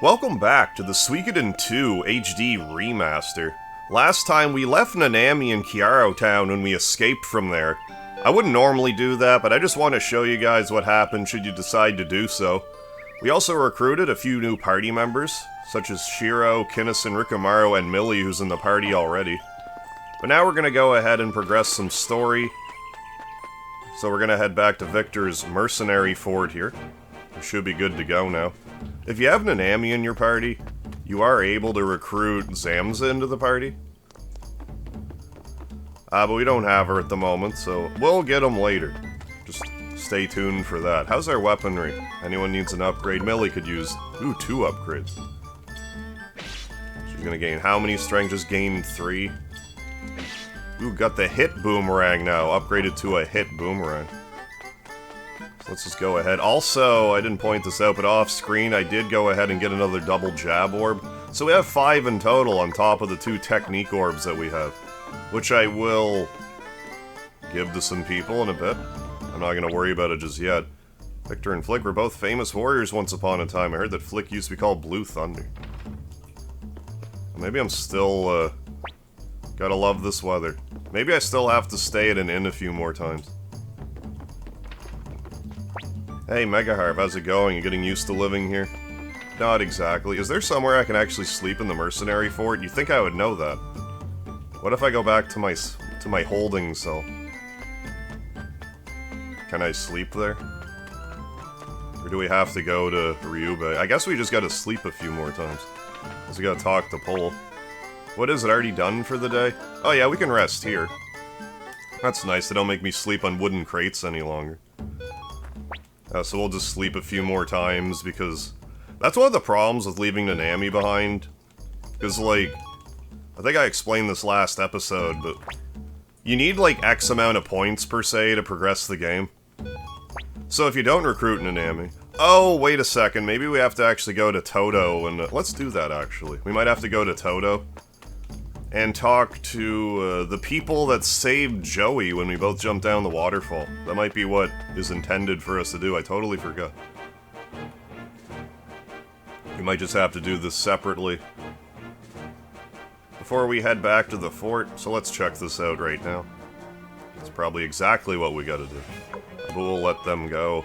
Welcome back to the Suikoden II HD Remaster. Last time we left Nanami in Kiaro Town when we escaped from there. I wouldn't normally do that, but I just want to show you guys what happened should you decide to do so. We also recruited a few new party members, such as Shiro, Kinnison, Rikumaru, and Millie, who's in the party already. But now we're going to go ahead and progress some story. So we're going to head back to Victor's Mercenary Fort here. We should be good to go now. If you have Nanami in your party, you are able to recruit Zamza into the party. But we don't have her at the moment, so we'll get them later. Just stay tuned for that. How's our weaponry? Anyone needs an upgrade? Millie could use, 2 upgrades. She's gonna gain how many strength? Just gain 3. Ooh, got the hit boomerang now, upgraded to a hit boomerang. Let's just go ahead. Also, I didn't point this out, but off screen I did go ahead and get another double jab orb. So we have 5 in total on top of the 2 technique orbs that we have. Which I will give to some people in a bit. I'm not going to worry about it just yet. Victor and Flick were both famous warriors once upon a time. I heard that Flick used to be called Blue Thunder. Maybe I'm still, gotta love this weather. Maybe I still have to stay at an inn a few more times. Hey, Megaharv, how's it going? You getting used to living here? Not exactly. Is there somewhere I can actually sleep in the Mercenary Fort? You'd think I would know that. What if I go back to my holding cell? Can I sleep there? Or do we have to go to Ryube? I guess we just gotta sleep a few more times. Because we gotta talk to Pole. What is it, already done for the day? Oh yeah, we can rest here. That's nice, they don't make me sleep on wooden crates any longer. So we'll just sleep a few more times, because that's one of the problems with leaving Nanami behind. Because, like, I think I explained this last episode, but you need, like, X amount of points, per se, to progress the game. So if you don't recruit Nanami... Oh, wait a second, maybe we have to actually go to Toto, and let's do that, actually. We might have to go to Toto and talk to the people that saved Joey when we both jumped down the waterfall. That might be what is intended for us to do. I totally forgot. We might just have to do this separately before we head back to the fort, so let's check this out right now. It's probably exactly what we gotta do. But we'll let them go.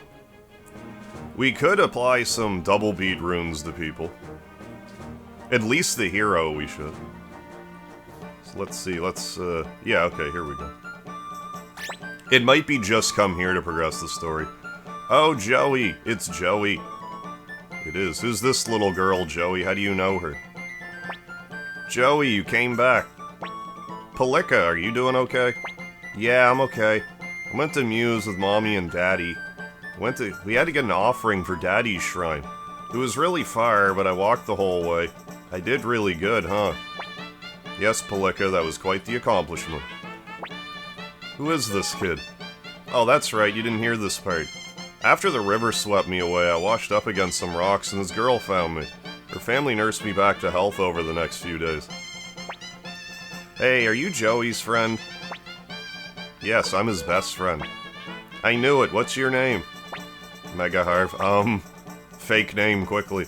We could apply some double beat runes to people. At least the hero we should. Let's see, yeah, okay, here we go. It might be just come here to progress the story. Oh, Joey! It's Joey. It is. Who's this little girl, Joey? How do you know her? Joey, you came back. Pilika, are you doing okay? Yeah, I'm okay. I went to Muse with Mommy and Daddy. We had to get an offering for Daddy's shrine. It was really far, but I walked the whole way. I did really good, huh? Yes, Pilika, that was quite the accomplishment. Who is this kid? Oh, that's right, you didn't hear this part. After the river swept me away, I washed up against some rocks and this girl found me. Her family nursed me back to health over the next few days. Hey, are you Joey's friend? Yes, I'm his best friend. I knew it, what's your name? Megaharv, fake name, quickly.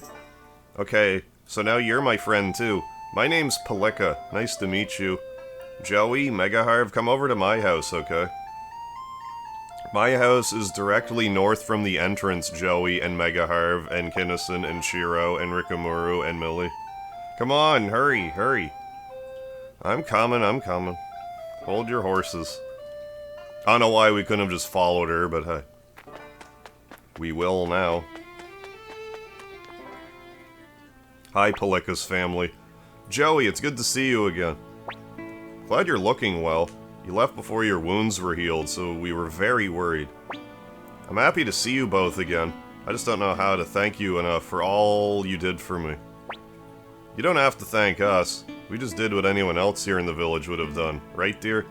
Okay, so now you're my friend too. My name's Pilika. Nice to meet you. Joey, Megaharv, come over to my house, okay? My house is directly north from the entrance, Joey and Megaharv and Kinnison and Shiro and Rikumaru and Millie. Come on, hurry, hurry. I'm coming. Hold your horses. I don't know why we couldn't have just followed her, but hey. We will now. Hi, Pilika's family. Joey, it's good to see you again. Glad you're looking well. You left before your wounds were healed, so we were very worried. I'm happy to see you both again. I just don't know how to thank you enough for all you did for me. You don't have to thank us. We just did what anyone else here in the village would have done. Right, dear?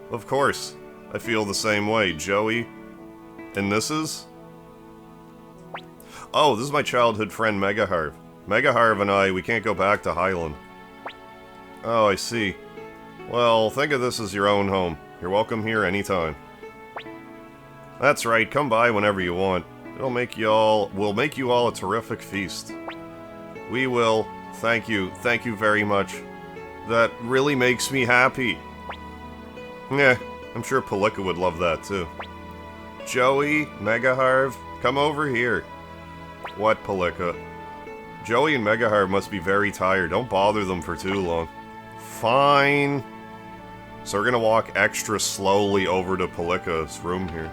Of course. I feel the same way. Joey? And this is? Oh, this is my childhood friend Megaharv. Megaharv and I, we can't go back to Highland. Oh, I see. Well, think of this as your own home. You're welcome here anytime. That's right, come by whenever you want. We'll make you all a terrific feast. We will. Thank you. Thank you very much. That really makes me happy. Yeah, I'm sure Pilika would love that too. Joey, Megaharv, come over here. What, Pilika? Joey and Megaharv must be very tired. Don't bother them for too long. Fine. So we're gonna walk extra slowly over to Pilika's room here.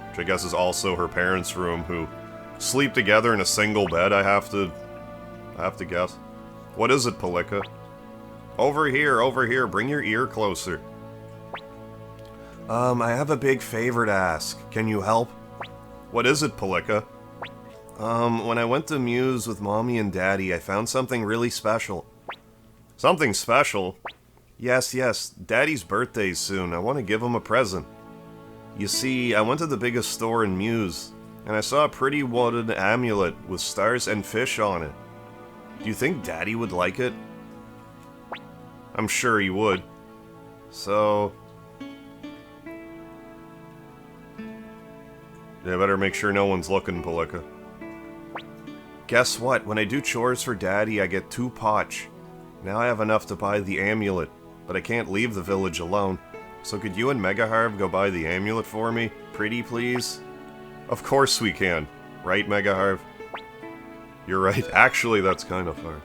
Which I guess is also her parents' room, who sleep together in a single bed, I have to guess. What is it, Pilika? Over here, bring your ear closer. I have a big favor to ask. Can you help? What is it, Pilika? When I went to Muse with Mommy and Daddy, I found something really special. Something special? Yes, Daddy's birthday's soon. I want to give him a present. You see, I went to the biggest store in Muse, and I saw a pretty wooden amulet with stars and fish on it. Do you think Daddy would like it? I'm sure he would. So... yeah, better make sure no one's looking, Pilika. Guess what? When I do chores for Daddy, I get 2 potch. Now I have enough to buy the amulet, but I can't leave the village alone. So could you and Megaharv go buy the amulet for me? Pretty please? Of course we can. Right, Megaharv? You're right. Actually, that's kind of hard.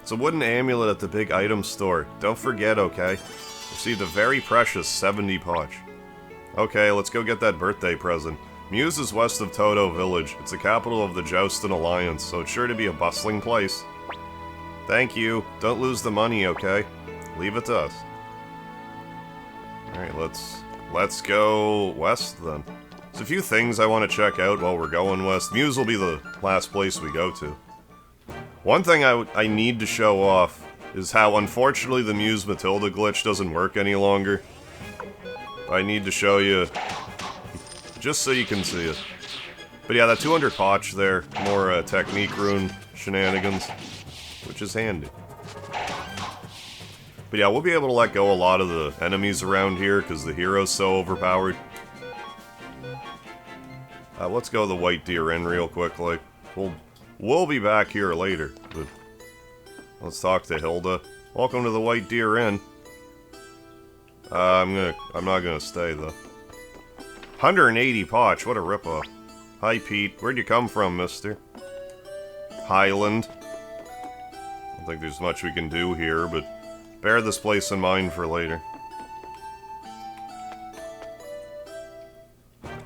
It's a wooden amulet at the big item store. Don't forget, okay? Received a very precious 70 potch. Okay, let's go get that birthday present. Muse is west of Toto village. It's the capital of the Joustin Alliance, so it's sure to be a bustling place. Thank you. Don't lose the money, okay? Leave it to us. Alright, let's go west then. There's a few things I want to check out while we're going west. Muse will be the last place we go to. One thing I need to show off is how unfortunately the Muse Matilda glitch doesn't work any longer. I need to show you just so you can see it. But yeah, that 200 potch there, more technique rune shenanigans, which is handy. But yeah, we'll be able to let go a lot of the enemies around here because the hero's so overpowered. Let's go the White Deer Inn real quickly. We'll be back here later, but let's talk to Hilda. Welcome to the White Deer Inn. I'm not gonna stay though. 180 potch, what a ripoff. Hi Pete, where'd you come from, mister? Highland. I don't think there's much we can do here, but bear this place in mind for later.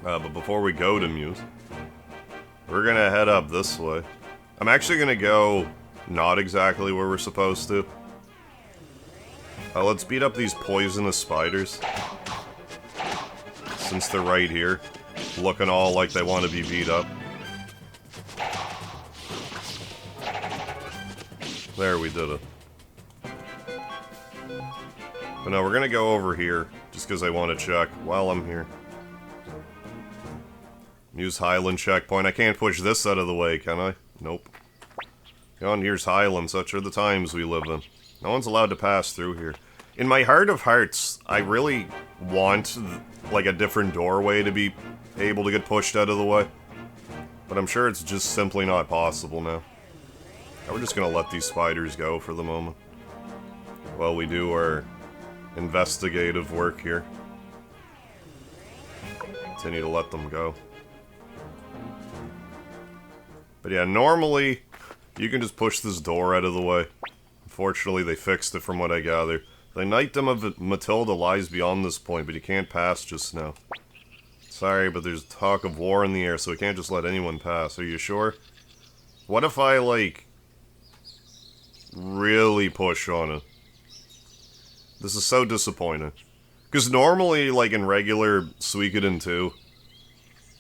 But before we go to Muse, we're gonna head up this way. I'm actually gonna go not exactly where we're supposed to. Let's beat up these poisonous spiders. Since they're right here, looking all like they want to be beat up. There, we did it. But no, we're gonna go over here, just because I want to check while I'm here. Use Highland checkpoint. I can't push this out of the way, can I? Nope. Come on, here's Highland. Such are the times we live in. No one's allowed to pass through here. In my heart of hearts, I really want, like, a different doorway to be able to get pushed out of the way. But I'm sure it's just simply not possible now. We're just gonna let these spiders go for the moment. While we do our investigative work here. Continue to let them go. But yeah, normally, you can just push this door out of the way. Unfortunately, they fixed it from what I gather. The knightdom of Matilda lies beyond this point, but you can't pass just now. Sorry, but there's talk of war in the air, so we can't just let anyone pass. Are you sure? What if I, like, really push on it? This is so disappointing. Because normally, like in regular Suikoden II,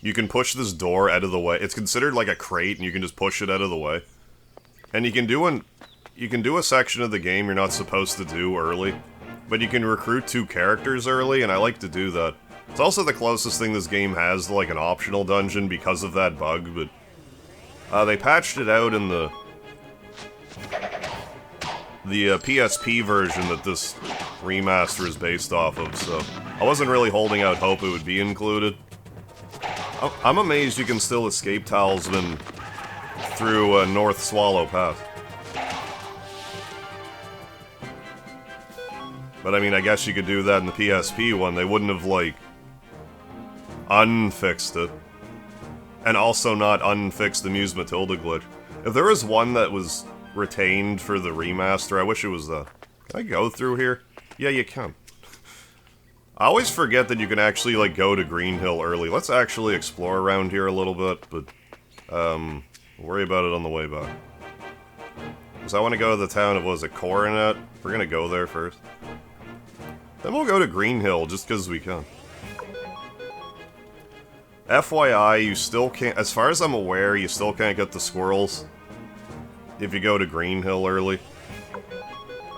you can push this door out of the way. It's considered like a crate, and you can just push it out of the way. And you can do a section of the game you're not supposed to do early, but you can recruit 2 characters early, and I like to do that. It's also the closest thing this game has to like an optional dungeon because of that bug, but they patched it out in the PSP version that this remaster is based off of, so I wasn't really holding out hope it would be included. I'm amazed you can still escape Talisman through North Swallow Pass. But I mean, I guess you could do that in the PSP one. They wouldn't have, like, unfixed it. And also not unfixed the Muse Matilda glitch. If there was one that was retained for the remaster, I wish it was the... Can I go through here? Yeah, you can. I always forget that you can actually, like, go to Green Hill early. Let's actually explore around here a little bit, but, we'll worry about it on the way back. Because I want to go to the town of, what was it, Coronet? We're gonna go there first. Then we'll go to Green Hill, just because we can. FYI, you still can't, as far as I'm aware, you still can't get the squirrels if you go to Green Hill early.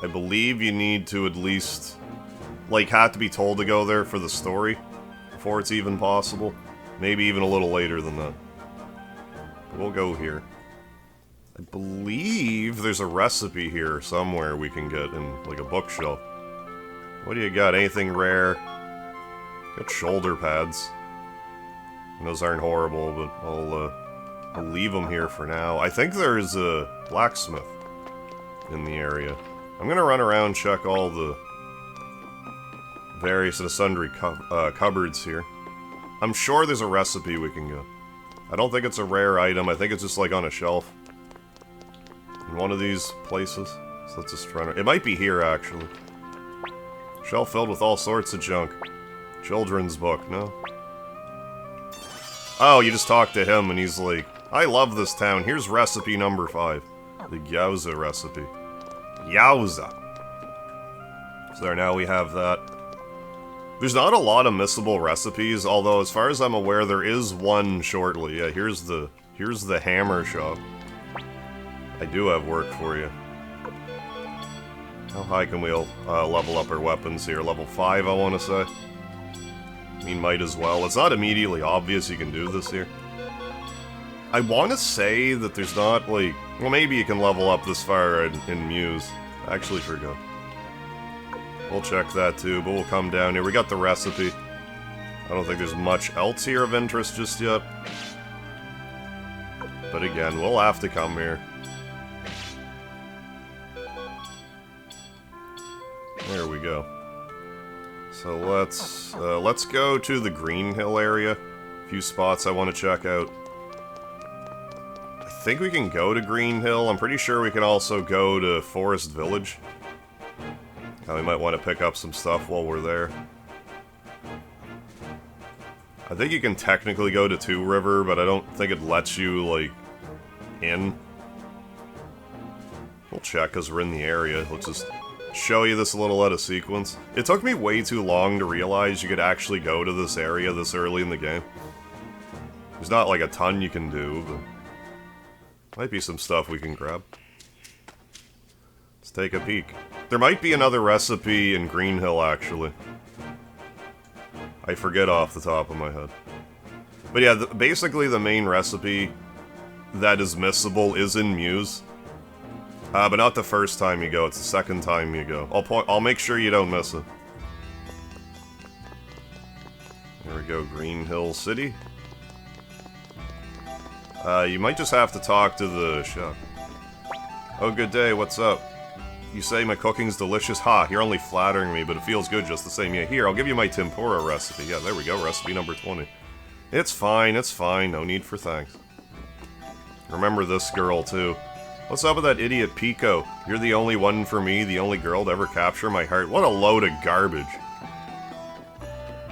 I believe you need to at least, like, have to be told to go there for the story before it's even possible. Maybe even a little later than that. But we'll go here. I believe there's a recipe here somewhere we can get in, like, a bookshelf. What do you got? Anything rare? Got shoulder pads. And those aren't horrible, but I'll leave them here for now. I think there's a blacksmith in the area. I'm gonna run around, check all the various and sundry cupboards here. I'm sure there's a recipe we can get. I don't think it's a rare item. I think it's just like on a shelf in one of these places. So let's just run. It might be here actually. Shelf filled with all sorts of junk. Children's book, no? Oh, you just talk to him and he's like, I love this town. Here's recipe number 5. The Gyoza recipe. Yowza. So there, now we have that. There's not a lot of missable recipes, although as far as I'm aware, there is one shortly. Yeah, here's the hammer shop. I do have work for you. How high can we level up our weapons here? Level 5, I want to say. I mean, might as well. It's not immediately obvious you can do this here. I want to say that there's not, like... Well, maybe you can level up this far in Muse. I actually forgot. We'll check that too, but we'll come down here. We got the recipe. I don't think there's much else here of interest just yet. But again, we'll have to come here. There we go. So let's go to the Green Hill area. A few spots I want to check out. I think we can go to Green Hill. I'm pretty sure we can also go to Forest Village. We might want to pick up some stuff while we're there. I think you can technically go to Two River, but I don't think it lets you, like, in. We'll check because we're in the area. Let's just show you this a little out of sequence. It took me way too long to realize you could actually go to this area this early in the game. There's not, like, a ton you can do, but might be some stuff we can grab. Let's take a peek. There might be another recipe in Green Hill, actually. I forget off the top of my head. But yeah, basically the main recipe that is missable is in Muse. But not the first time you go, it's the second time you go. I'll make sure you don't miss it. There we go, Green Hill City. You might just have to talk to the chef. Oh, good day, what's up? You say my cooking's delicious? Ha, you're only flattering me, but it feels good just the same. Yeah, here, I'll give you my tempura recipe. Yeah, there we go, recipe number 20. It's fine, no need for thanks. Remember this girl, too. What's up with that idiot Pico? You're the only one for me, the only girl to ever capture my heart. What a load of garbage.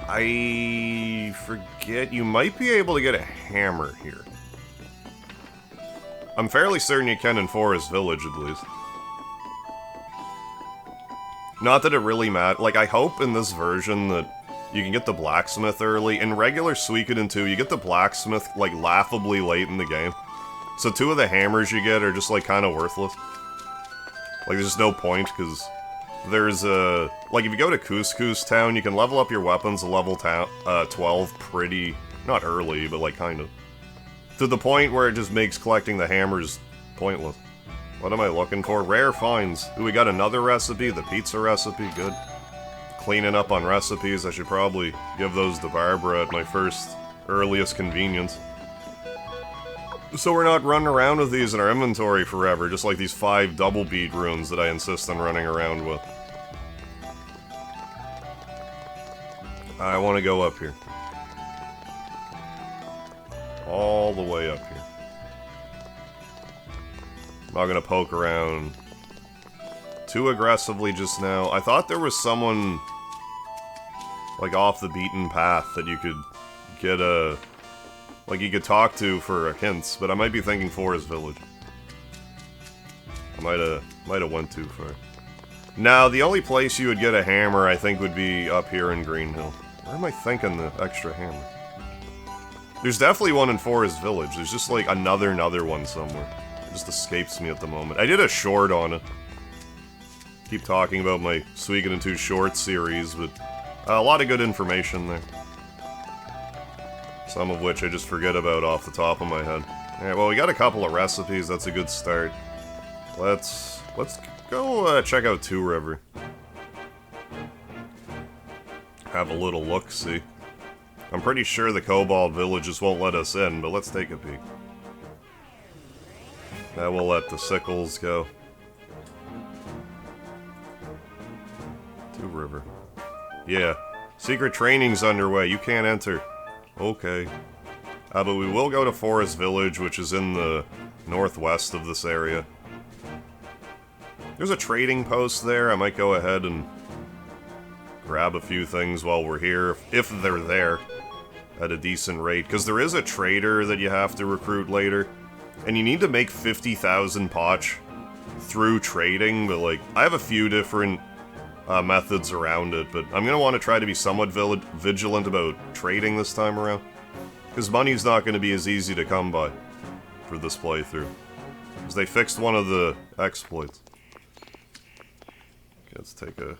I forget, you might be able to get a hammer here. I'm fairly certain you can in Forest Village, at least. Not that it really matters. Like, I hope in this version that you can get the blacksmith early. In regular Suikoden II, you get the blacksmith, like, laughably late in the game. So 2 of the hammers you get are just, like, kind of worthless. Like, there's just no point, because there's a... Like, if you go to Couscous Town, you can level up your weapons to level 12 pretty... Not early, but, like, kind of. To the point where it just makes collecting the hammers pointless. What am I looking for? Rare finds. Ooh, we got another recipe, the pizza recipe, good. Cleaning up on recipes, I should probably give those to Barbara at my first, earliest convenience. So we're not running around with these in our inventory forever, just like these 5 double bead runes that I insist on running around with. I want to go up here. All the way up here. I'm not gonna poke around too aggressively just now. I thought there was someone, like, off the beaten path that you could get a... like, you could talk to for hints, but I might be thinking Forest Village. I might have went too far. Now, the only place you would get a hammer, I think, would be up here in Green Hill. Where am I thinking the extra hammer? There's definitely one in Forest Village. There's just, like, another one somewhere. It just escapes me at the moment. I did a short on it. Keep talking about my Suikoden II short series, but a lot of good information there. Some of which I just forget about off the top of my head. Alright, well, we got a couple of recipes. That's a good start. Let's go check out Two River. Have a little look-see. I'm pretty sure the Kobold Villages won't let us in, but let's take a peek. That will let the sickles go. Two River. Yeah. Secret training's underway. You can't enter. Okay. But we will go to Forest Village, which is in the northwest of this area. There's a trading post there. I might go ahead and grab a few things while we're here, if they're there, at a decent rate. Because there is a trader that you have to recruit later, and you need to make 50,000 potch through trading, but, like, I have a few different methods around it, but I'm going to want to try to be somewhat vigilant about trading this time around. Because money's not going to be as easy to come by for this playthrough. Because they fixed one of the exploits. Okay, let's take a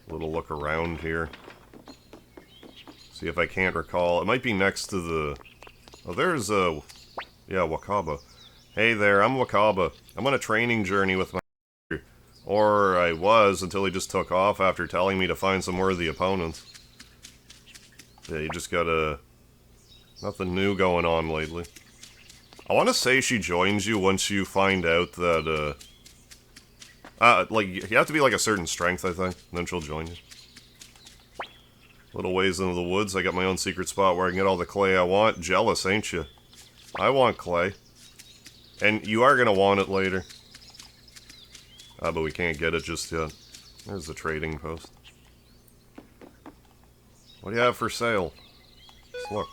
little look around here. See if I can't recall. It might be next to the... oh, there's a... yeah, Wakaba. Hey there, I'm Wakaba. I'm on a training journey with my... or I was, until he just took off after telling me to find some worthy opponents. Yeah, you just gotta... nothing new going on lately. I want to say she joins you once you find out that, like, you have to be like a certain strength, I think, and then she'll join you. Little ways into the woods, I got my own secret spot where I can get all the clay I want. Jealous, ain't you? I want clay. And you are gonna want it later. But we can't get it just yet. There's the trading post. What do you have for sale? Let's look.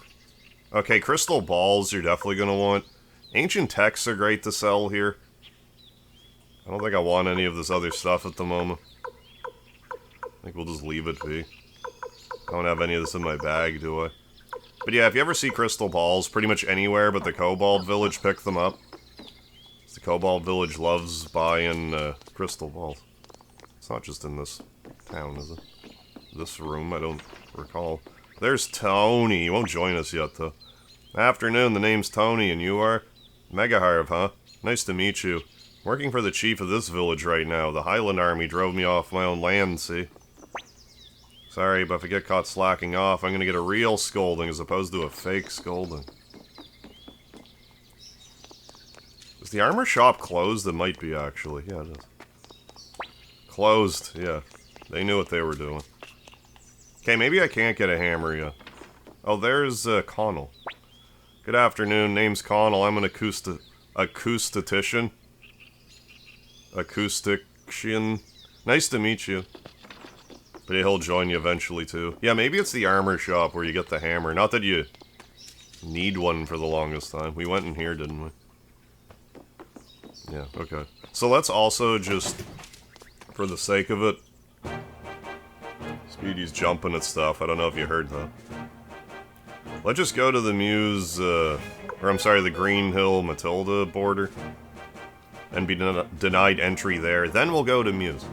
Okay, crystal balls you're definitely gonna want. Ancient texts are great to sell here. I don't think I want any of this other stuff at the moment. I think we'll just leave it be. I don't have any of this in my bag, do I? But yeah, if you ever see crystal balls pretty much anywhere but the Kobold Village, pick them up. The Kobold Village loves buying crystal balls. It's not just in this town, is it? This room, I don't recall. There's Tony. You won't join us yet, though. Afternoon, the name's Tony, and you are? Megaharv, huh? Nice to meet you. Working for the chief of this village right now. The Highland Army drove me off my own land, see? Sorry, but if I get caught slacking off, I'm gonna get a real scolding as opposed to a fake scolding. Is the armor shop closed? It might be, actually. Yeah, it is. Closed, yeah. They knew what they were doing. Okay, maybe I can't get a hammer yet. Oh, there's Connell. Good afternoon, name's Connell. I'm an acoustician. Acoustician. Nice to meet you. But he'll join you eventually, too. Yeah, maybe it's the armor shop where you get the hammer. Not that you need one for the longest time. We went in here, didn't we? Yeah, okay. So let's also just, for the sake of it... Speedy's jumping at stuff. I don't know if you heard that. Let's just go to the Muse, or I'm sorry, the Green Hill Matilda border. And be denied entry there. Then we'll go to Muse.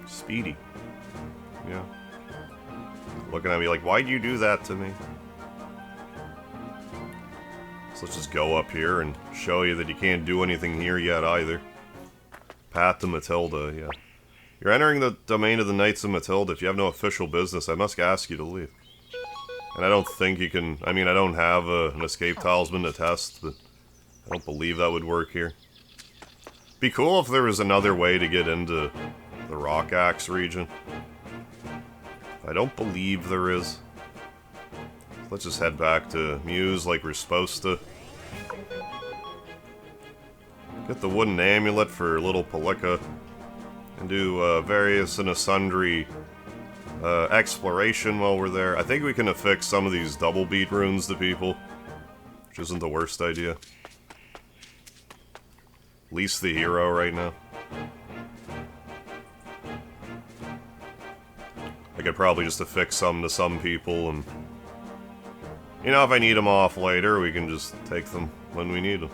Speedy. Yeah. Looking at me like, why'd you do that to me? So let's just go up here and show you that you can't do anything here yet either. Path to Matilda, yeah. You're entering the domain of the Knights of Matilda. If you have no official business, I must ask you to leave. And I don't think you can... I mean, I don't have an escape talisman to test, but I don't believe that would work here. Be cool if there was another way to get into the Rock Axe region. I don't believe there is. Let's just head back to Muse like we're supposed to. Get the wooden amulet for little Pilika. And do various and sundry exploration while we're there. I think we can affix some of these double beat runes to people, which isn't the worst idea. At least the hero right now. I could probably just affix some to some people, and you know, if I need them off later, we can just take them when we need them.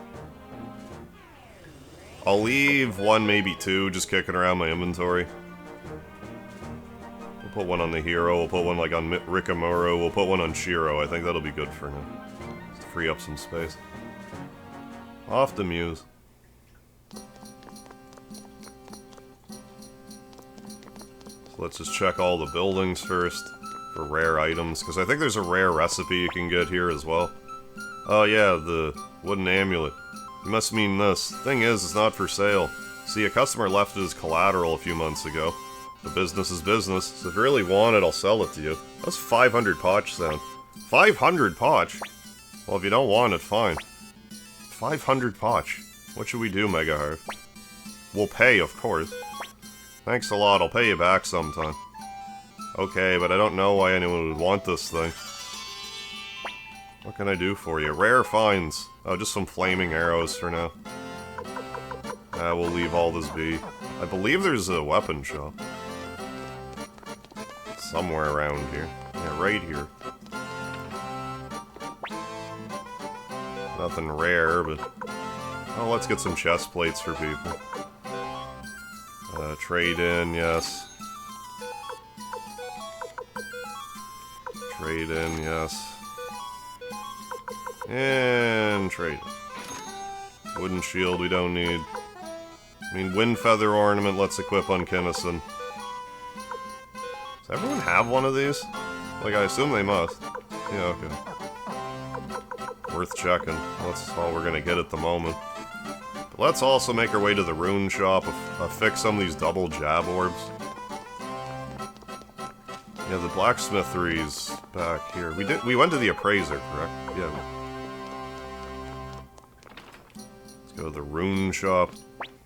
I'll leave one, maybe two, just kicking around my inventory. We'll put one on the hero, we'll put one like on Rikamura, we'll put one on Shiro. I think that'll be good for now. Just to free up some space. Off to Muse. So let's just check all the buildings first for rare items, because I think there's a rare recipe you can get here as well. Oh yeah, the wooden amulet. You must mean this. Thing is, it's not for sale. See, a customer left it as collateral a few months ago. But business is business, so if you really want it, I'll sell it to you. That's 500 poch sound. 500 poch? Well, if you don't want it, fine. 500 poch. What should we do, Mega Heart? We'll pay, of course. Thanks a lot, I'll pay you back sometime. Okay, but I don't know why anyone would want this thing. What can I do for you? Rare finds. Oh, just some flaming arrows for now. We'll leave all this be. I believe there's a weapon shop. Somewhere around here. Yeah, right here. Nothing rare, but... Oh, let's get some chest plates for people. Trade in, yes. Trade in, yes. And trade. Wooden shield we don't need. I mean, wind feather ornament let's equip on Kinnison. Does everyone have one of these? Like, I assume they must. Yeah, okay. Worth checking. That's all we're gonna get at the moment. But let's also make our way to the rune shop, affix some of these double jab orbs. Yeah, the blacksmithery's back here. We went to the appraiser, correct? Yeah. Let's go to the rune shop.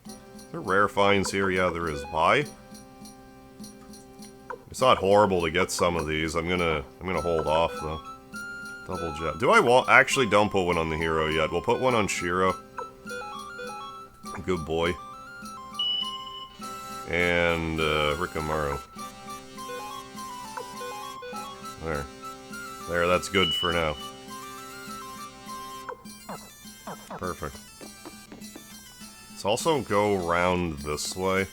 Are there rare finds here? Yeah, there is. Buy? It's not horrible to get some of these. I'm gonna hold off though. Double jab. Do I want? Actually, don't put one on the hero yet. We'll put one on Shiro. Good boy. And Rikamura. There, that's good for now. Perfect. Let's also go around this way.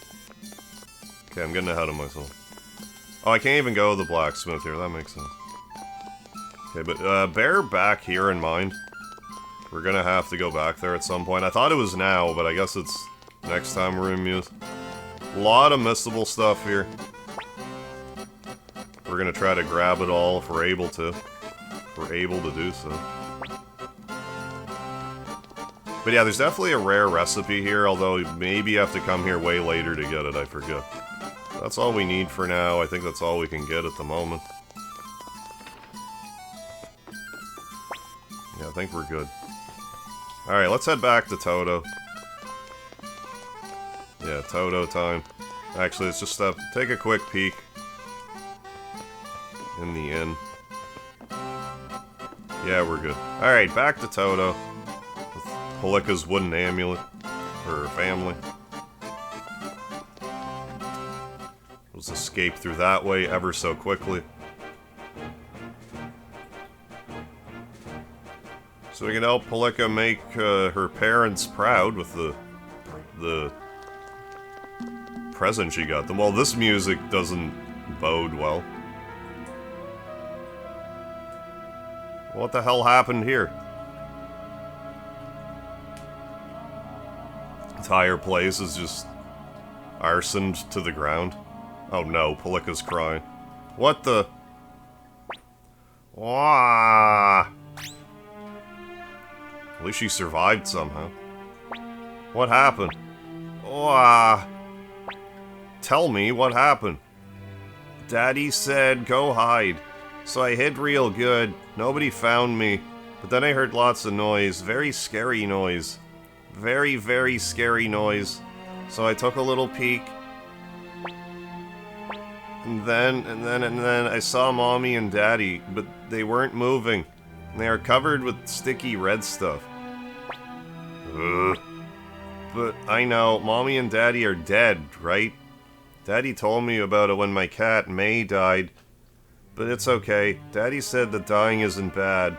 Okay, I'm getting ahead of myself. Oh, I can't even go to the blacksmith here, that makes sense. Okay, but bear back here in mind. We're gonna have to go back there at some point. I thought it was now, but I guess it's next time we're in Muse. A lot of missable stuff here. We're gonna try to grab it all if we're able to. If we're able to do so. But yeah, there's definitely a rare recipe here, although maybe you have to come here way later to get it, I forget. That's all we need for now. I think that's all we can get at the moment. Yeah, I think we're good. Alright, let's head back to Toto. Yeah, Toto time. Actually, let's just take a quick peek in the inn. Yeah, we're good. Alright, back to Toto. With Pilika's wooden amulet. For her family. Let's escape through that way ever so quickly. So we can help Pilika make her parents proud with the present she got them. Well, this music doesn't bode well. What the hell happened here? The entire place is just arsoned to the ground. Oh no, Pilika's crying. What the? Wah! At least she survived somehow. What happened? Wah! Tell me what happened. Daddy said go hide. So I hid real good. Nobody found me. But then I heard lots of noise. Very scary noise. Very, very scary noise. So I took a little peek. And then I saw Mommy and Daddy, but they weren't moving. And they are covered with sticky red stuff. Ugh. But I know, Mommy and Daddy are dead, right? Daddy told me about it when my cat, May, died. But it's okay. Daddy said that dying isn't bad.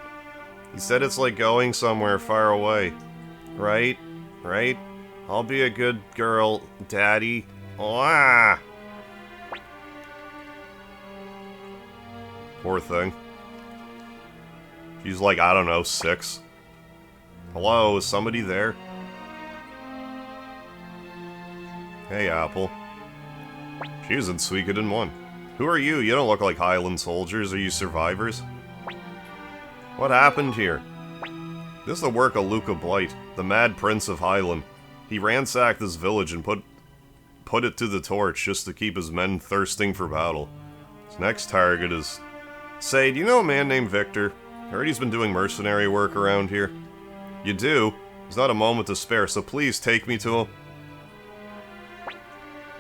He said it's like going somewhere far away. Right? Right? I'll be a good girl, Daddy. Ah! Poor thing. She's like, I don't know, 6. Hello, is somebody there? Hey, Apple. She was in Suikoden I. Who are you? You don't look like Highland soldiers. Are you survivors? What happened here? This is the work of Luca Blight, the Mad Prince of Highland. He ransacked this village and put it to the torch just to keep his men thirsting for battle. His next target is... Say, do you know a man named Victor? I heard he's been doing mercenary work around here. You do? There's not a moment to spare, so please take me to him.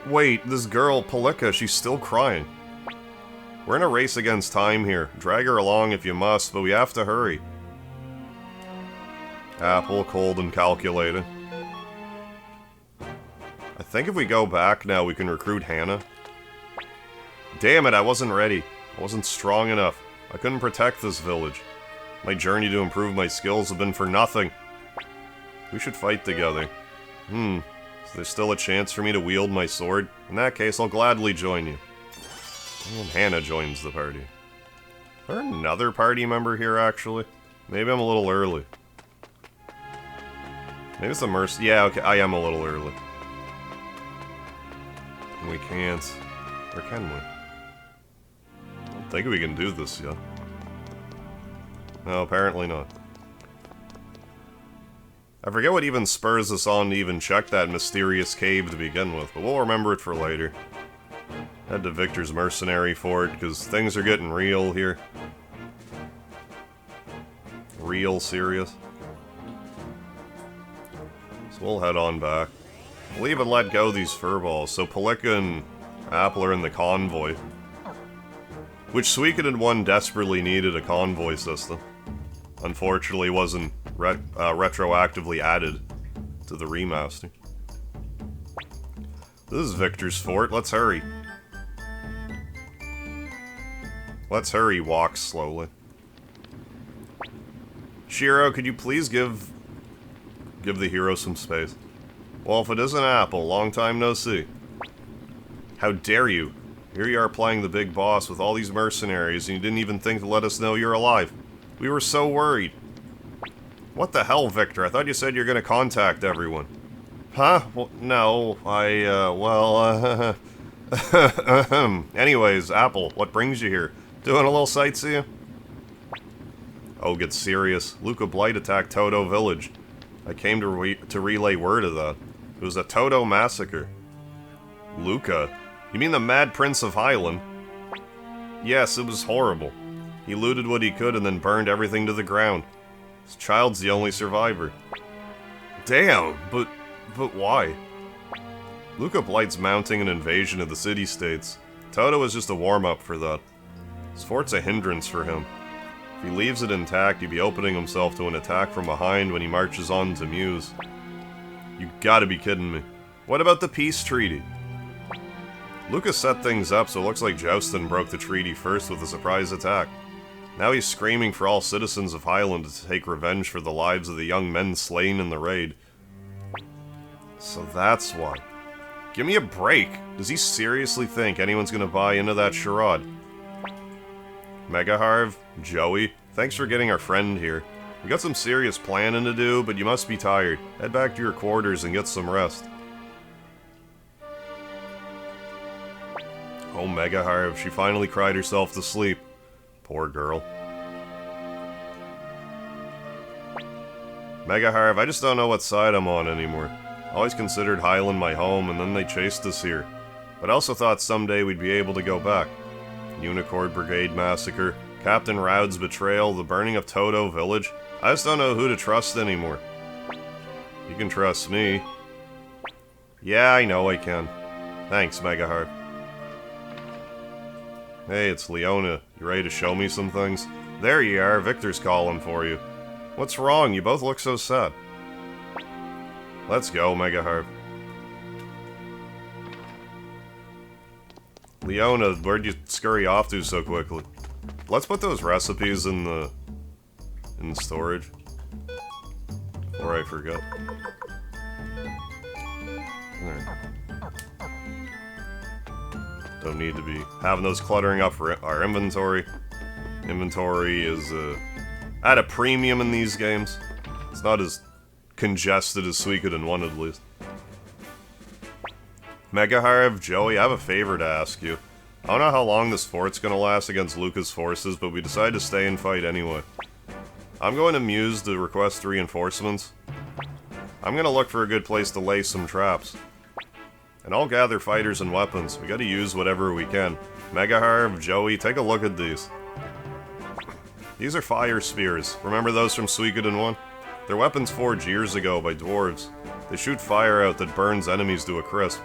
Wait, this girl, Pilika, she's still crying. We're in a race against time here. Drag her along if you must, but we have to hurry. Apple, cold and calculated. I think if we go back now, we can recruit Hannah. Damn it, I wasn't ready. I wasn't strong enough. I couldn't protect this village. My journey to improve my skills have been for nothing. We should fight together. Is there still a chance for me to wield my sword? In that case, I'll gladly join you. And Hannah joins the party. Is there another party member here, actually? Maybe I'm a little early. Maybe it's a mercy. Yeah, okay, I am a little early. We can't. Or can we? I don't think we can do this yet. No, apparently not. I forget what even spurs us on to even check that mysterious cave to begin with, but we'll remember it for later. Head to Victor's Mercenary fort, because things are getting real here. Real serious. So we'll head on back. We'll even let go these furballs, so Pilika and Apple are in the convoy. Which Suikoden I desperately needed a convoy system. Unfortunately, wasn't retroactively added to the remaster. This is Victor's fort. Let's hurry. Let's hurry. Walk slowly. Shiro, could you please give the hero some space? Well, if it isn't Apple, long time no see. How dare you? Here you are playing the big boss with all these mercenaries, and you didn't even think to let us know you're alive. We were so worried. What the hell, Victor? I thought you said you're gonna contact everyone. Huh? Well, no, Anyways, Apple, what brings you here? Doing a little sightseeing? Oh, get serious. Luca Blight attacked Toto village. I came to relay word of that. It was a Toto massacre. Luca? You mean the Mad Prince of Highland? Yes, it was horrible. He looted what he could and then burned everything to the ground. His child's the only survivor. Damn, but why? Luca Blight's mounting an invasion of the city-states. Toto is just a warm-up for that. His fort's a hindrance for him. If he leaves it intact, he'd be opening himself to an attack from behind when he marches on to Muse. You gotta be kidding me. What about the peace treaty? Lucas set things up so it looks like Joustin broke the treaty first with a surprise attack. Now he's screaming for all citizens of Highland to take revenge for the lives of the young men slain in the raid. So that's why. Give me a break! Does he seriously think anyone's gonna buy into that charade? Megaharv, Joey, thanks for getting our friend here. We got some serious planning to do, but you must be tired. Head back to your quarters and get some rest. Oh, Megaharv, she finally cried herself to sleep. Poor girl. Megaharv, I just don't know what side I'm on anymore. I always considered Highland my home, and then they chased us here. but I also thought someday we'd be able to go back. Unicorn Brigade Massacre, Captain Raud's betrayal, the burning of Toto Village. I just don't know who to trust anymore. You can trust me. Yeah, I know I can. Thanks, Megaheart. Hey, it's Leona. You ready to show me some things? There you are, Victor's calling for you. What's wrong? You both look so sad. Let's go, Megaheart. Leona, where'd you scurry off to so quickly? Let's put those recipes in the storage. Before I forget. There. Don't need to be having those cluttering up for our inventory. Inventory is at a premium in these games. It's not as congested as Suikoden I at least. Megaharv, Joey, I have a favor to ask you. I don't know how long this fort's gonna last against Luca's forces, but we decided to stay and fight anyway. I'm going to Muse to request reinforcements. I'm gonna look for a good place to lay some traps. And I'll gather fighters and weapons. We gotta use whatever we can. Megaharv, Joey, take a look at these. These are fire spears. Remember those from Suikoden I? They're weapons forged years ago by dwarves. They shoot fire out that burns enemies to a crisp.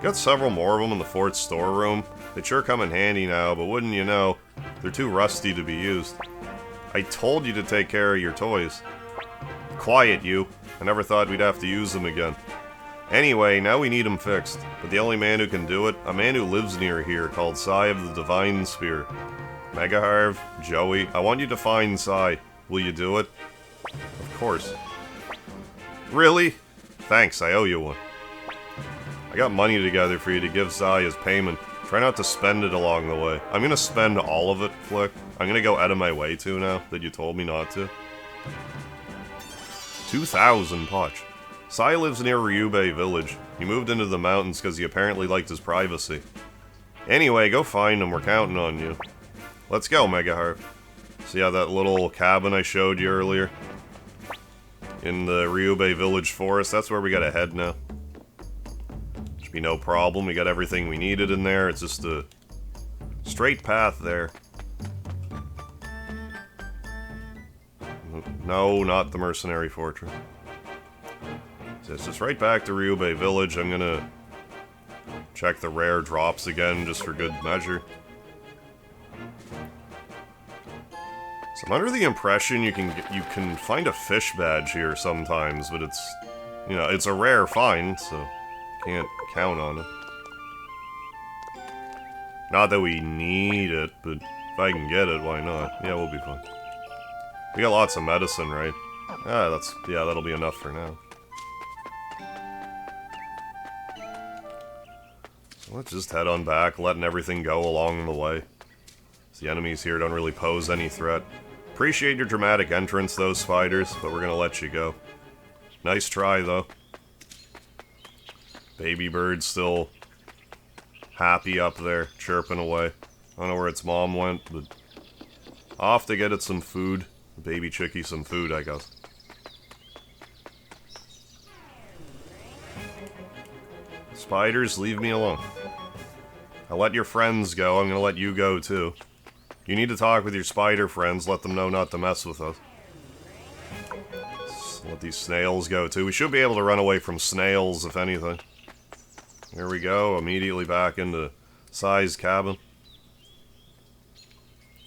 Got several more of them in the fort's storeroom. They sure come in handy now, but wouldn't you know, they're too rusty to be used. I told you to take care of your toys. Quiet, you. I never thought we'd have to use them again. Anyway, now we need them fixed. But the only man who can do it, a man who lives near here called Tsai of the Divine Spear. Megaharv, Joey, I want you to find Tsai. Will you do it? Of course. Really? Thanks, I owe you one. I got money together for you to give Tsai as payment. Try not to spend it along the way. I'm gonna spend all of it, Flick. I'm gonna go out of my way to now that you told me not to. 2,000 potch. Tsai lives near Ryube village. He moved into the mountains because he apparently liked his privacy. Anyway, go find him. We're counting on you. Let's go, Megaheart. See how that little cabin I showed you earlier? In the Ryube village forest? That's where we gotta head now. Should be no problem. We got everything we needed in there. It's just a straight path there. No, not the Mercenary Fortress. So it's just right back to Ryube Village. I'm gonna check the rare drops again, just for good measure. So I'm under the impression you can find a fish badge here sometimes, but it's, you know, it's a rare find, so can't count on it. Not that we need it, but if I can get it, why not? Yeah, we'll be fine. We got lots of medicine, right? Yeah, that'll be enough for now. So let's just head on back, letting everything go along the way. The enemies here don't really pose any threat. Appreciate your dramatic entrance, though, spiders, but we're gonna let you go. Nice try, though. Baby bird still happy up there, chirping away. I don't know where its mom went, but off to get it some food. Baby chickie some food, I guess. Spiders, leave me alone. I'll let your friends go, I'm gonna let you go, too. You need to talk with your spider friends, let them know not to mess with us. Let's let these snails go, too. We should be able to run away from snails, if anything. Here we go, immediately back into Tsai's cabin.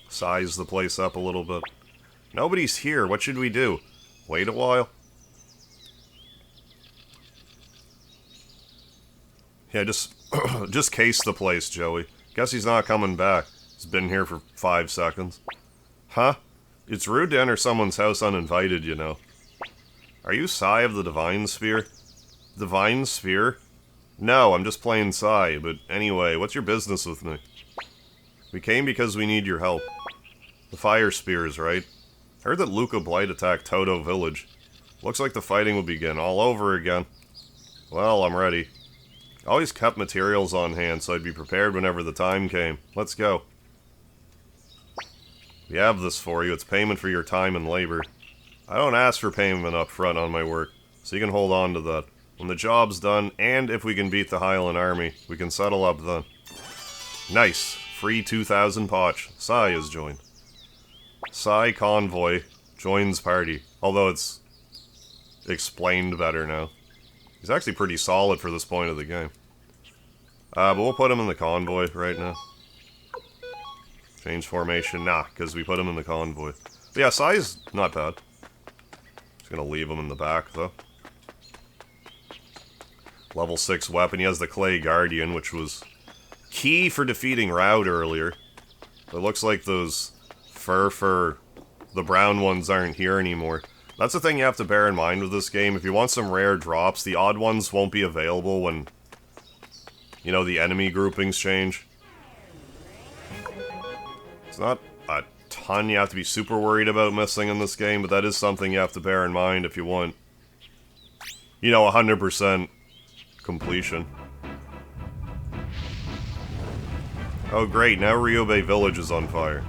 Size the place up a little bit. Nobody's here, what should we do? Wait a while? Yeah, just case the place, Joey. Guess he's not coming back. He's been here for 5 seconds. Huh? It's rude to enter someone's house uninvited, you know. Are you Tsai of the Divine Spear? Divine Spear? No, I'm just playing Tsai, but anyway, what's your business with me? We came because we need your help. The fire spears, right? Heard that Luca Blight attacked Toto village. Looks like the fighting will begin all over again. Well, I'm ready. Always kept materials on hand so I'd be prepared whenever the time came. Let's go. We have this for you. It's payment for your time and labor. I don't ask for payment up front on my work, so you can hold on to that. When the job's done, and if we can beat the Highland Army, we can settle up then. Nice. Free 2,000 poch. Tsai has joined. Tsai Convoy joins party. Although it's explained better now. He's actually pretty solid for this point of the game. But we'll put him in the convoy right now. Change formation. Nah, because we put him in the convoy. But yeah, Tsai's not bad. Just gonna leave him in the back, though. Level 6 weapon. He has the Clay Guardian, which was key for defeating Raud earlier. But it looks like those the brown ones aren't here anymore. That's the thing you have to bear in mind with this game. If you want some rare drops, the odd ones won't be available when, you know, the enemy groupings change. It's not a ton you have to be super worried about missing in this game, but that is something you have to bear in mind if you want, you know, 100% completion. Oh great, now Ryube Village is on fire.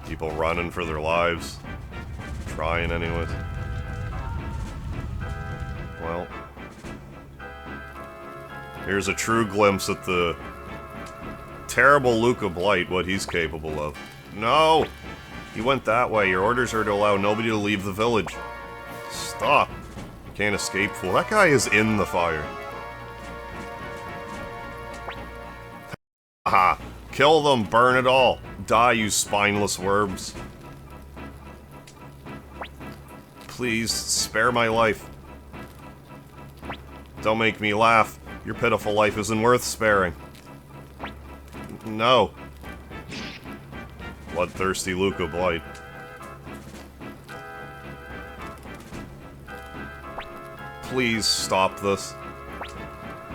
People running for their lives. Trying anyways. Well. Here's a true glimpse at the terrible Luca Blight, what he's capable of. No! He went that way. Your orders are to allow nobody to leave the village. Stop. You can't escape, fool. That guy is in the fire. Aha! Kill them, burn it all. Die, you spineless worms. Please, spare my life. Don't make me laugh. Your pitiful life isn't worth sparing. No. Bloodthirsty Luca Blight. Please stop this.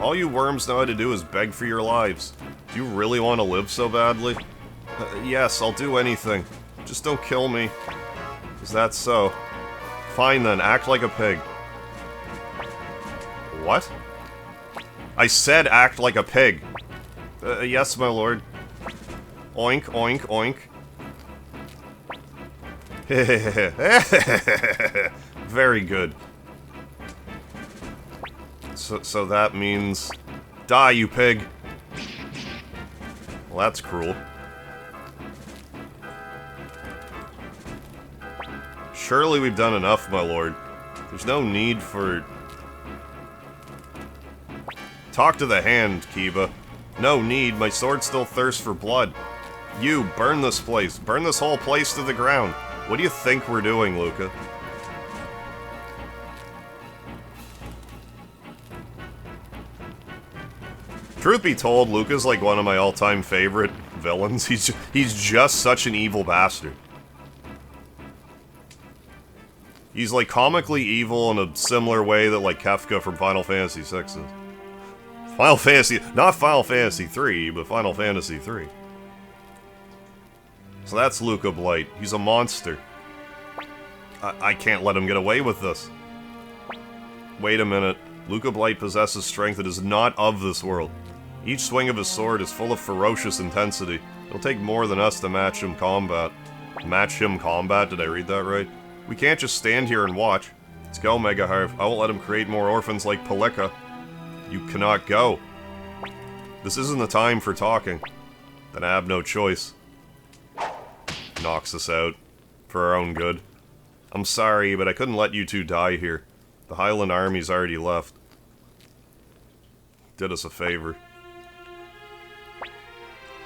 All you worms know how to do is beg for your lives. Do you really want to live so badly? Yes, I'll do anything. Just don't kill me. Is that so? Fine then, act like a pig. What? I said act like a pig. Yes, my lord. Oink, oink, oink. Very good. So that means... Die, you pig! Well, that's cruel. Surely we've done enough, my lord. There's no need for... Talk to the hand, Kiba. No need, my sword still thirsts for blood. You, burn this place. Burn this whole place to the ground. What do you think we're doing, Luca? Truth be told, Luca's like one of my all-time favorite villains. He's just such an evil bastard. He's like comically evil in a similar way that like Kefka from Final Fantasy VI is. Not Final Fantasy III, but Final Fantasy III. So that's Luca Blight. He's a monster. I can't let him get away with this. Wait a minute. Luca Blight possesses strength that is not of this world. Each swing of his sword is full of ferocious intensity. It'll take more than us to match him combat. Match him combat? Did I read that right? We can't just stand here and watch. Let's go, Mega Harv. I won't let him create more orphans like Pilika. You cannot go. This isn't the time for talking. Then I have no choice. Knocks us out. For our own good. I'm sorry, but I couldn't let you two die here. The Highland Army's already left. Did us a favor.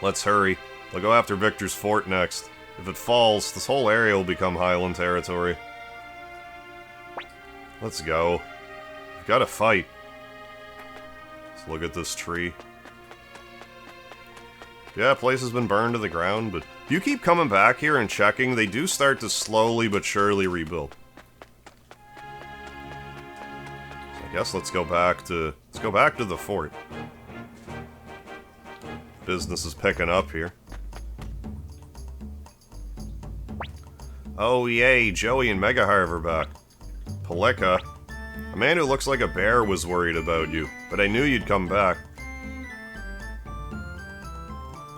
Let's hurry. They'll go after Victor's fort next. If it falls, this whole area will become Highland territory. Let's go. We've got to fight. Let's look at this tree. Yeah, place has been burned to the ground, but if you keep coming back here and checking, they do start to slowly but surely rebuild. So I guess let's go back to the fort. Business is picking up here. Oh yay, Joey and Mega Harv are back. Pilika, a man who looks like a bear was worried about you, but I knew you'd come back.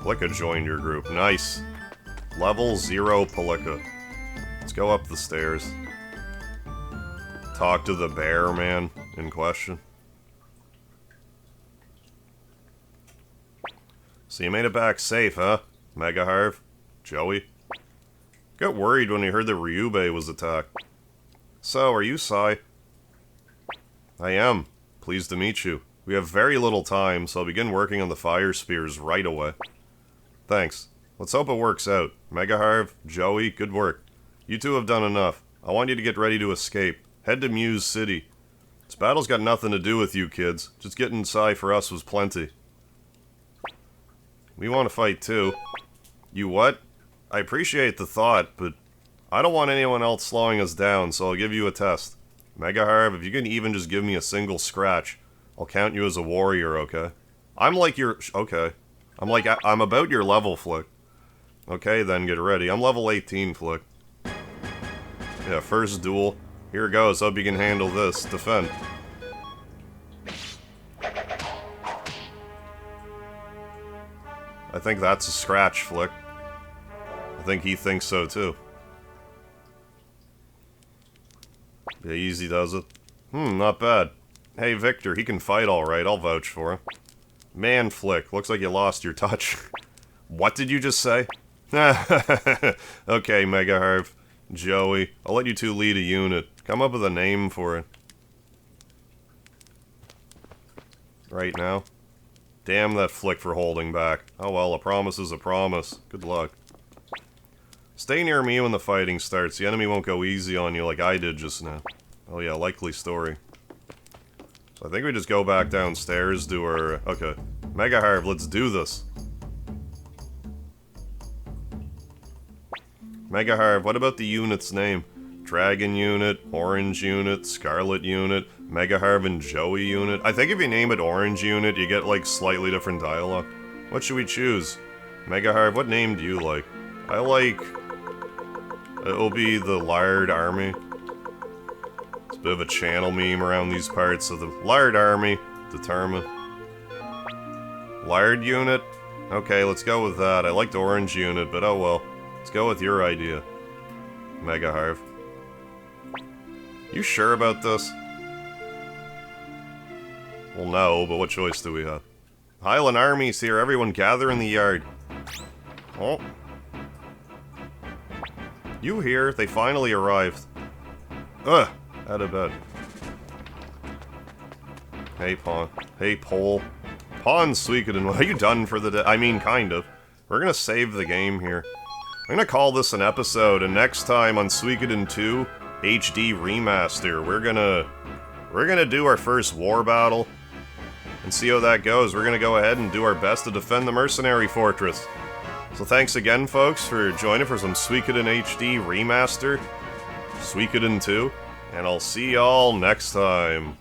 Pilika joined your group. Nice. Level 0 Pilika. Let's Let's go up the stairs. Talk to the bear man in question. So you made it back safe, huh? Mega Harv? Joey? Got worried when he heard that Ryube was attacked. So, are you Tsai? I am. Pleased to meet you. We have very little time, so I'll begin working on the fire spears right away. Thanks. Let's hope it works out. Mega Harv, Joey, good work. You two have done enough. I want you to get ready to escape. Head to Muse City. This battle's got nothing to do with you kids. Just getting Tsai for us was plenty. We want to fight too. You what? I appreciate the thought, but I don't want anyone else slowing us down, so I'll give you a test. Mega Harv, if you can even just give me a single scratch, I'll count you as a warrior, okay? I'm like your... Okay. I'm about your level, Flick. Okay, then, get ready. I'm level 18, Flick. Yeah, first duel. Here goes. Hope you can handle this. Defend. I think that's a scratch, Flick. I think he thinks so, too. Yeah, easy does it. Not bad. Hey, Victor, he can fight alright. I'll vouch for him. Man, Flick, looks like you lost your touch. What did you just say? Okay, Mega Harv. Joey, I'll let you two lead a unit. Come up with a name for it. Right now. Damn that Flick for holding back. Oh well, a promise is a promise. Good luck. Stay near me when the fighting starts. The enemy won't go easy on you like I did just now. Oh yeah, likely story. So I think we just go back downstairs, do our... Okay. Mega Harv, let's do this. Mega Harv, what about the unit's name? Dragon Unit, Orange Unit, Scarlet Unit, Mega Harv and Joey Unit. I think if you name it Orange Unit, you get, like, slightly different dialogue. What should we choose? Mega Harv, what name do you like? I like... It'll be the Lard Army. It's a bit of a channel meme around these parts, so the Lard Army, determined. Lard Unit? Okay, let's go with that. I liked Orange Unit, but oh well. Let's go with your idea. Mega Harv. You sure about this? Well, no, but what choice do we have? Highland Army's here, everyone gather in the yard. Oh. You here? They finally arrived. Ugh! Out of bed. Hey, Pawn. Hey, Pole. Pawn, Suikoden, are you done for the day? I mean, kind of. We're gonna save the game here. I'm gonna call this an episode, and next time on Suikoden II HD Remaster, we're gonna do our first war battle and see how that goes. We're gonna go ahead and do our best to defend the Mercenary Fortress. So thanks again, folks, for joining for some Suikoden HD Remaster, Suikoden II, and I'll see y'all next time.